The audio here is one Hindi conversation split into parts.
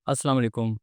अस्सलाम वालेकुम।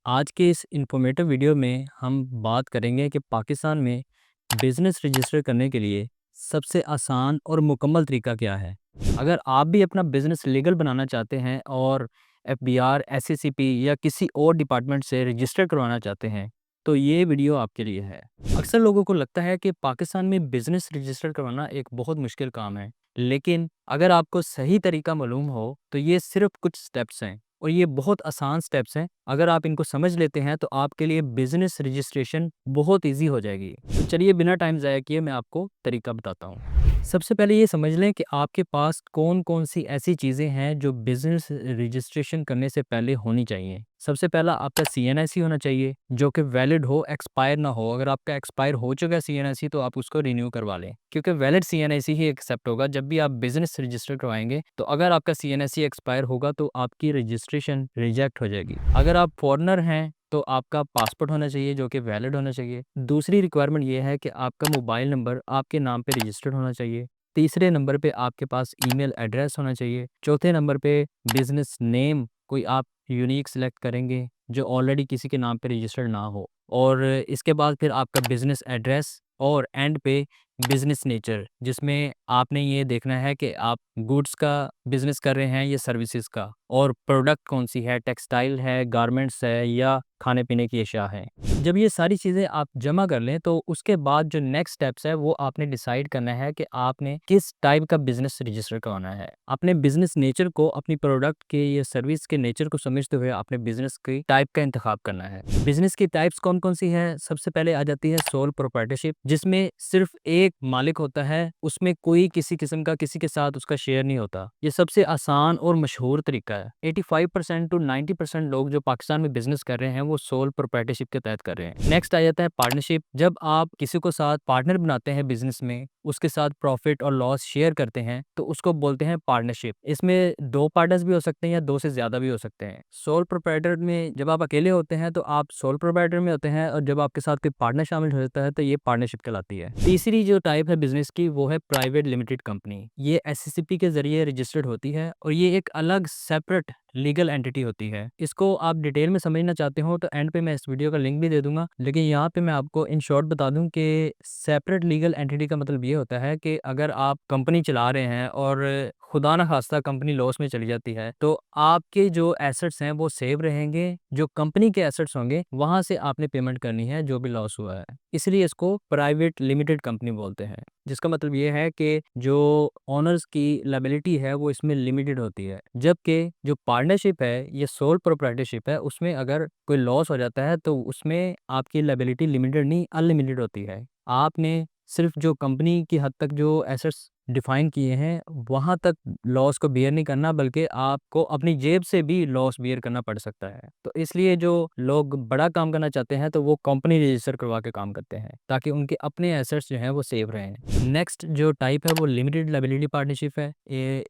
आज के इस इन्फॉर्मेटिव वीडियो में हम बात करेंगे कि पाकिस्तान में बिज़नेस रजिस्टर करने के लिए सबसे आसान और मुकम्मल तरीका क्या है। अगर आप भी अपना बिज़नेस लीगल बनाना चाहते हैं और एफबीआर, एससीसीपी या किसी और डिपार्टमेंट से रजिस्टर करवाना चाहते हैं, तो ये वीडियो आपके लिए है। अक्सर लोगों को लगता है कि पाकिस्तान में बिज़नेस रजिस्टर करवाना एक बहुत मुश्किल काम है, लेकिन अगर आपको सही तरीका मालूम हो, तो ये सिर्फ़ कुछ स्टेप्स हैं। और ये बहुत आसान स्टेप्स हैं। अगर आप इनको समझ लेते हैं तो आपके लिए बिज़नेस रजिस्ट्रेशन बहुत ईज़ी हो जाएगी। तो चलिए बिना टाइम ज़ाया किए मैं आपको तरीका बताता हूँ। सबसे पहले ये समझ लें कि आपके पास कौन-कौन सी ऐसी चीज़ें हैं जो बिज़नेस रजिस्ट्रेशन करने से पहले होनी चाहिए। सबसे पहला आपका सीएनआईसी होना चाहिए जो कि वैलिड हो, एक्सपायर ना हो। अगर आपका एक्सपायर हो चुका है सीएनआईसी तो आप उसको रिन्यू करवा लें, क्योंकि वैलिड सीएनआईसी ही एक्सेप्ट होगा जब भी आप बिज़नेस रजिस्टर करवाएँगे। तो अगर आपका सीएनआईसी एक्सपायर होगा तो आपकी रजिस्ट्रेशन रिजेक्ट हो जाएगी। अगर आप फॉरेनर हैं तो आपका पासपोर्ट होना चाहिए जो कि वैलिड होना चाहिए। दूसरी रिक्वायरमेंट ये है कि आपका मोबाइल नंबर आपके नाम पे रजिस्टर्ड होना चाहिए। तीसरे नंबर पे आपके पास ईमेल एड्रेस होना चाहिए। चौथे नंबर पे बिज़नेस नेम कोई आप यूनिक सेलेक्ट करेंगे जो ऑलरेडी किसी के नाम पे रजिस्टर्ड ना हो। और इसके बाद फिर आपका बिज़नेस एड्रेस और एंड पे बिज़नेस नेचर, जिसमें आपने ये देखना है कि आप गुड्स का बिज़नेस कर रहे हैं या सर्विसेज का, और प्रोडक्ट कौन सी है, टेक्सटाइल है, गारमेंट्स है या खाने पीने की अशिया है। जब ये सारी चीज़ें आप जमा कर लें तो उसके बाद जो नेक्स्ट स्टेप्स है वो आपने डिसाइड करना है कि आपने किस टाइप का बिज़नेस रजिस्टर करवाना है। अपने बिज़नेस नेचर को, अपनी प्रोडक्ट के या सर्विस के नेचर को समझते हुए आपने बिज़नेस की टाइप का इंतखाब करना है। बिज़नेस की टाइप्स कौन-कौन सी हैं? सबसे पहले आ जाती है सोल प्रोप्राइटरशिप, जिसमें सिर्फ एक मालिक होता है, उसमें कोई किसी किस्म का किसी के साथ उसका शेयर नहीं होता। ये सबसे आसान और मशहूर तरीका है। 85% टू 90% लोग जो पाकिस्तान में बिज़नेस कर रहे हैं वो सोल प्रोप्राइटरशिप के तहत कर रहे हैं। नेक्स्ट आ जाता है पार्टनरशिप। जब आप किसी को साथ पार्टनर बनाते हैं बिज़नेस में, उसके साथ प्रॉफिट और लॉस शेयर करते हैं, तो उसको बोलते हैं पार्टनरशिप। इसमें 2 पार्टनर्स भी हो सकते हैं या 2 से ज़्यादा भी हो सकते हैं। सोल प्रोप्राइटर में जब आप अकेले होते हैं तो आप सोल प्रोप्राइटर में होते हैं, और जब आपके साथ कोई पार्टनर शामिल हो जाता है तो ये पार्टनरशिप कहलाती है। तीसरी जो टाइप है बिज़नेस की वो है प्राइवेट लिमिटेड कंपनी। ये एससीसीपी के ज़रिए रजिस्टर्ड होती है और ये एक अलग सेपरेट लीगल एंटिटी होती है। इसको आप डिटेल में समझना चाहते हो तो एंड पे मैं इस वीडियो का लिंक भी दे दूँगा। लेकिन यहाँ पे मैं आपको इन शॉर्ट बता दूँ कि सेपरेट लीगल एंटिटी का मतलब ये होता है कि अगर आप कंपनी चला रहे हैं और खुदा ना खास्ता कंपनी लॉस में चली जाती है, तो आपके जो एसेट्स हैं वो सेव रहेंगे। जो कंपनी के एसेट्स होंगे वहाँ से आपने पेमेंट करनी है जो भी लॉस हुआ है। इसलिए इसको प्राइवेट लिमिटेड कंपनी बोलते हैं, जिसका मतलब ये है कि जो ओनर्स की लायबिलिटी है वो इसमें लिमिटेड होती है। जबकि जो पार्टनरशिप है, ये सोल प्रोप्राइटरशिप है, उसमें अगर कोई लॉस हो जाता है तो उसमें आपकी लायबिलिटी लिमिटेड नहीं अनलिमिटेड होती है। आपने सिर्फ जो कंपनी की हद तक जो एसेट्स डिफाइन किए हैं वहाँ तक लॉस को बियर नहीं करना, बल्कि आपको अपनी जेब से भी लॉस बियर करना पड़ सकता है। तो इसलिए जो लोग बड़ा काम करना चाहते हैं तो वो कंपनी रजिस्टर करवा के काम करते हैं, ताकि उनके अपने एसेट्स जो हैं वो सेव रहें। नेक्स्ट जो टाइप है वो लिमिटेड लायबिलिटी पार्टनरशिप है।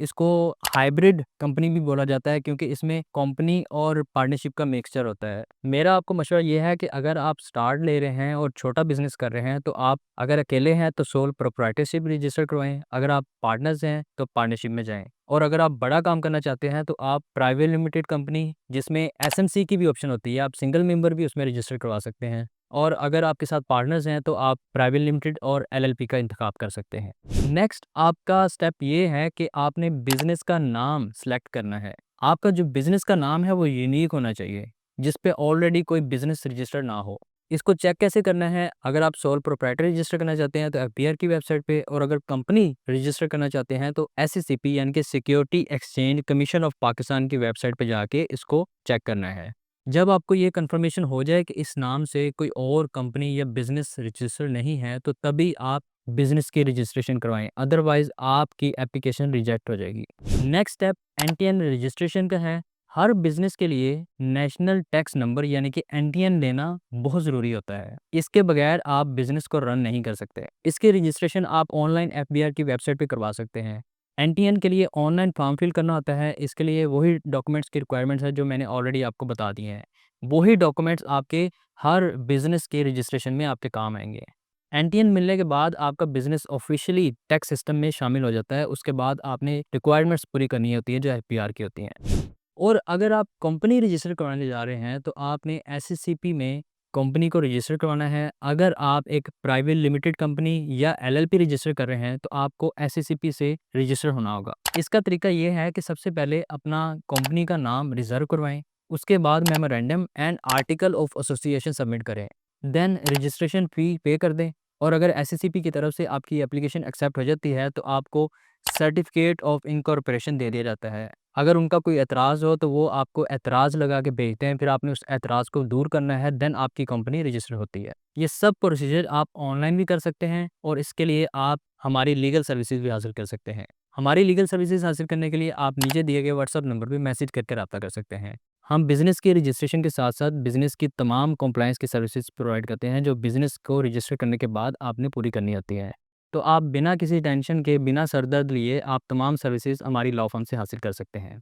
इसको हाइब्रिड कंपनी भी बोला जाता है, क्योंकि इसमें कंपनी और पार्टनरशिप का मिक्सचर होता है। मेरा आपको मशवरा ये है कि अगर आप स्टार्ट ले रहे हैं और छोटा बिजनेस कर रहे हैं तो आप अगर अकेले हैं तो सोल प्रोप्राइटरशिप रजिस्टर करवाएं। अगर आप पार्टनर्स हैं तो पार्टनरशिप में जाएं। और अगर आप बड़ा काम करना चाहते हैं तो आप प्राइवेट लिमिटेड कंपनी, जिसमें एसएमसी की भी ऑप्शन होती है, आप सिंगल मेंबर भी उसमें रजिस्टर करवा सकते हैं। और अगर आपके साथ पार्टनर्स हैं तो आप प्राइवेट लिमिटेड और एलएलपी का इंतखाब कर सकते हैं। नेक्स्ट आपका स्टेप ये है कि आपने बिजनेस का नाम सेलेक्ट करना है। आपका जो बिजनेस का नाम है वो यूनिक होना चाहिए, जिस पे ऑलरेडी कोई बिजनेस रजिस्टर ना हो। इसको चेक कैसे करना है? अगर आप सोल प्रोप्राइटर रजिस्टर करना चाहते हैं तो एफबीआर की वेबसाइट पे, और अगर कंपनी रजिस्टर करना चाहते हैं तो एससीसीपी यानी कि security exchange commission of Pakistan की वेबसाइट पे जाके इसको चेक करना है। जब आपको ये कंफर्मेशन हो जाए कि इस नाम से कोई और कंपनी या बिजनेस रजिस्टर नहीं है, तो तभी आप बिजनेस की रजिस्ट्रेशन करवाएं, अदरवाइज आपकी एप्लीकेशन रिजेक्ट हो जाएगी। नेक्स्ट स्टेप एनटीएन रजिस्ट्रेशन का है। हर बिजनेस के लिए नेशनल टैक्स नंबर यानी कि एनटीएन लेना बहुत ज़रूरी होता है। इसके बगैर आप बिजनेस को रन नहीं कर सकते। इसके रजिस्ट्रेशन आप ऑनलाइन एफबीआर की वेबसाइट पे करवा सकते हैं। एनटीएन के लिए ऑनलाइन फॉर्म फिल करना होता है। इसके लिए वही डॉक्यूमेंट्स की रिक्वायरमेंट्स है जो मैंने ऑलरेडी आपको बता दी हैं। वही डॉक्यूमेंट्स आपके हर बिजनेस के रजिस्ट्रेशन में आपके काम आएंगे। एनटीएन मिलने के बाद आपका बिजनेस ऑफिशियली टैक्स सिस्टम में शामिल हो जाता है। उसके बाद आपने रिक्वायरमेंट्स पूरी करनी होती है जो एफबीआर की होती हैं। और अगर आप कंपनी रजिस्टर करवाने जा रहे हैं तो आपने एसएससीपी में कंपनी को रजिस्टर करवाना है। अगर आप एक प्राइवेट लिमिटेड कंपनी या एलएलपी रजिस्टर कर रहे हैं तो आपको एसएससीपी से रजिस्टर होना होगा। इसका तरीका ये है कि सबसे पहले अपना कंपनी का नाम रिजर्व करवाएं, उसके बाद memorandum and article of association submit करें, देन रजिस्ट्रेशन फ़ी पे कर दें। और अगर एसएससीपी की तरफ से आपकी एप्लीकेशन एक्सेप्ट हो जाती है तो आपको सर्टिफिकेट ऑफ इनकॉर्पोरेशन दे दिया जाता है। अगर उनका कोई एतराज़ हो तो वो आपको एतराज़ लगा के भेजते हैं, फिर आपने उस एतराज़ को दूर करना है, देन आपकी कंपनी रजिस्टर होती है। ये सब प्रोसीजर आप ऑनलाइन भी कर सकते हैं और इसके लिए आप हमारी लीगल सर्विसेज भी हासिल कर सकते हैं। हमारी लीगल सर्विसेज हासिल करने के लिए आप नीचे दिए गए व्हाट्सएप नंबर पे मैसेज करके राब्ता कर सकते हैं। हम बिज़नेस के रजिस्ट्रेशन के साथ-साथ बिज़नेस की तमाम कंप्लायंस की सर्विसेज प्रोवाइड करते हैं, जो बिज़नेस को रजिस्टर करने के बाद आपने पूरी करनी होती है। तो आप बिना किसी टेंशन के, बिना सर दर्द लिए आप तमाम सर्विसेज हमारी लॉ फर्म से हासिल कर सकते हैं।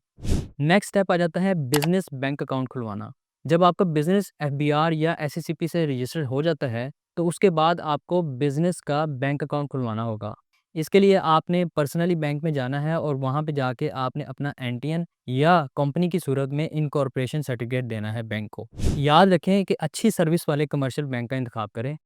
नेक्स्ट स्टेप आ जाता है बिज़नेस बैंक अकाउंट खुलवाना। जब आपका बिज़नेस एफबीआर या एससीसीपी से रजिस्टर हो जाता है, तो उसके बाद आपको बिज़नेस का बैंक अकाउंट खुलवाना होगा। इसके लिए आपने पर्सनली बैंक में जाना है और वहाँ पे जाके आपने अपना एनटीएन या कंपनी की सूरत में इनकॉर्पोरेशन सर्टिफिकेट देना है बैंक को। याद रखें कि अच्छी सर्विस वाले कमर्शियल बैंक का इंतखाब करें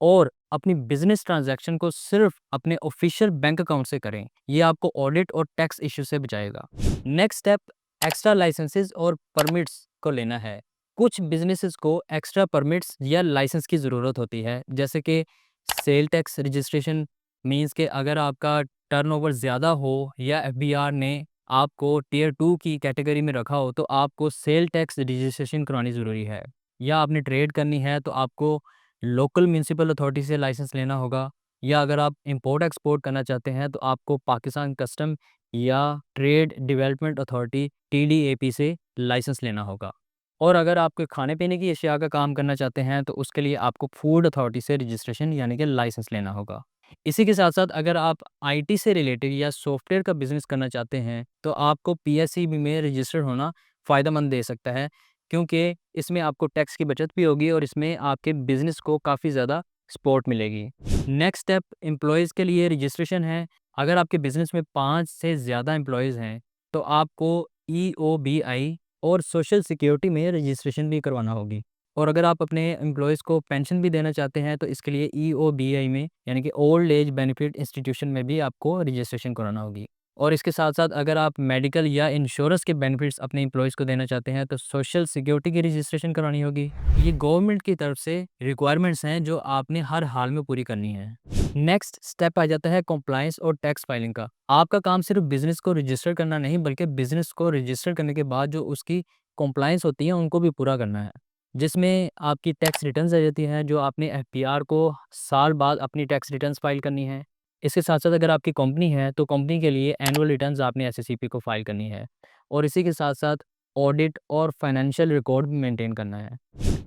और अपनी बिज़नेस ट्रांज़ैक्शन को सिर्फ़ अपने ऑफ़िशियल बैंक अकाउंट से करें। ये आपको ऑडिट और टैक्स इश्यू से बचाएगा। नेक्स्ट स्टेप एक्स्ट्रा लाइसेंसेस और परमिट्स को लेना है। कुछ बिज़नेसेस को एक्स्ट्रा परमिट्स या लाइसेंस की ज़रूरत होती है, जैसे कि सेल टैक्स रजिस्ट्रेशन मीन्स कि अगर आपका टर्नओवर ज़्यादा हो या एफबीआर ने आपको टियर 2 की कैटेगरी में रखा हो, तो आपको सेल टैक्स रजिस्ट्रेशन करवानी ज़रूरी है। या आपने ट्रेड करनी है तो आपको लोकल म्युनिसिपल अथॉरिटी से लाइसेंस लेना होगा, या अगर आप इंपोर्ट एक्सपोर्ट करना चाहते हैं तो आपको पाकिस्तान कस्टम या ट्रेड डेवलपमेंट अथॉरिटी टीडीएपी से लाइसेंस लेना होगा। और अगर आप कोई खाने पीने की अशिया का काम करना चाहते हैं तो उसके लिए आपको फूड अथॉरिटी से रजिस्ट्रेशन यानी कि लाइसेंस लेना होगा। इसी के साथ साथ अगर आप आईटी से रिलेटेड या सॉफ्टवेयर का बिजनेस करना चाहते हैं तो आपको पीएसईबी में रजिस्टर्ड होना फ़ायदेमंद दे सकता है, क्योंकि इसमें आपको टैक्स की बचत भी होगी और इसमें आपके बिज़नेस को काफ़ी ज़्यादा सपोर्ट मिलेगी। नेक्स्ट स्टेप एम्प्लॉयज़ के लिए रजिस्ट्रेशन है। अगर आपके बिज़नेस में 5 से ज़्यादा एम्प्लॉयज़ हैं तो आपको ईओबीआई और सोशल सिक्योरिटी में रजिस्ट्रेशन भी करवाना होगी। और अगर आप अपने एम्प्लॉयज़ को पेंशन भी देना चाहते हैं तो इसके लिए ईओबीआई में यानी कि ओल्ड एज बेनिफिट इंस्टीट्यूशन में भी आपको रजिस्ट्रेशन कराना होगी। और इसके साथ-साथ अगर आप मेडिकल या इंश्योरेंस के बेनिफिट्स अपने एम्प्लॉइज़ को देना चाहते हैं, तो सोशल सिक्योरिटी की रजिस्ट्रेशन करानी होगी। ये गवर्नमेंट की तरफ से रिक्वायरमेंट्स हैं जो आपने हर हाल में पूरी करनी है। नेक्स्ट स्टेप आ जाता है कंप्लायंस और टैक्स फाइलिंग का। आपका काम सिर्फ बिज़नेस को रजिस्टर करना नहीं, बल्कि बिज़नेस को रजिस्टर करने के बाद जो उसकी कंप्लायंस होती है, उनको भी पूरा करना है। जिसमें आपकी टैक्स रिटर्न्स आ जाती हैं, जो आपने एफपीआर को साल बाद अपनी टैक्स रिटर्न्स फाइल करनी है। इसके साथ-साथ अगर आपकी कंपनी है, तो कंपनी के लिए एनुअल रिटर्न्स आपने एसएससीपी को फाइल करनी है और इसी के साथ-साथ ऑडिट और फाइनेंशियल रिकॉर्ड भी मेंटेन करना है।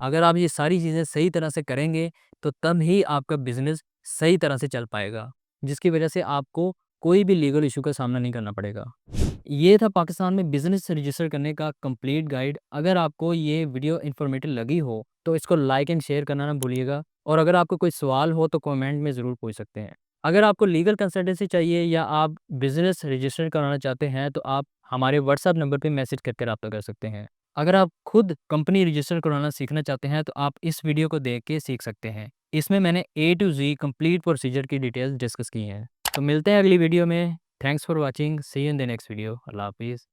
अगर आप ये सारी चीज़ें सही तरह से करेंगे, तो तब ही आपका बिज़नेस सही तरह से चल पाएगा, जिसकी वजह से आपको कोई भी लीगल इश्यू का सामना नहीं करना पड़ेगा। ये था पाकिस्तान में बिज़नेस रजिस्टर करने का कंप्लीट गाइड। अगर आपको ये वीडियो इन्फॉर्मेटिव लगी हो, तो इसको लाइक एंड शेयर करना ना भूलिएगा और अगर आपको कोई सवाल हो, तो कमेंट में ज़रूर पूछ सकते हैं। अगर आपको लीगल कंसल्टेंसी चाहिए या आप बिज़नेस रजिस्टर कराना चाहते हैं, तो आप हमारे व्हाट्सएप नंबर पे मैसेज करके राब्ता कर सकते हैं। अगर आप खुद कंपनी रजिस्टर कराना सीखना चाहते हैं, तो आप इस वीडियो को देख के सीख सकते हैं। इसमें मैंने A to Z complete procedure की डिटेल्स डिस्कस की हैं। तो मिलते हैं अगली वीडियो में। Thanks for watching. See you in the next video. अल्लाह हाफ़िज़।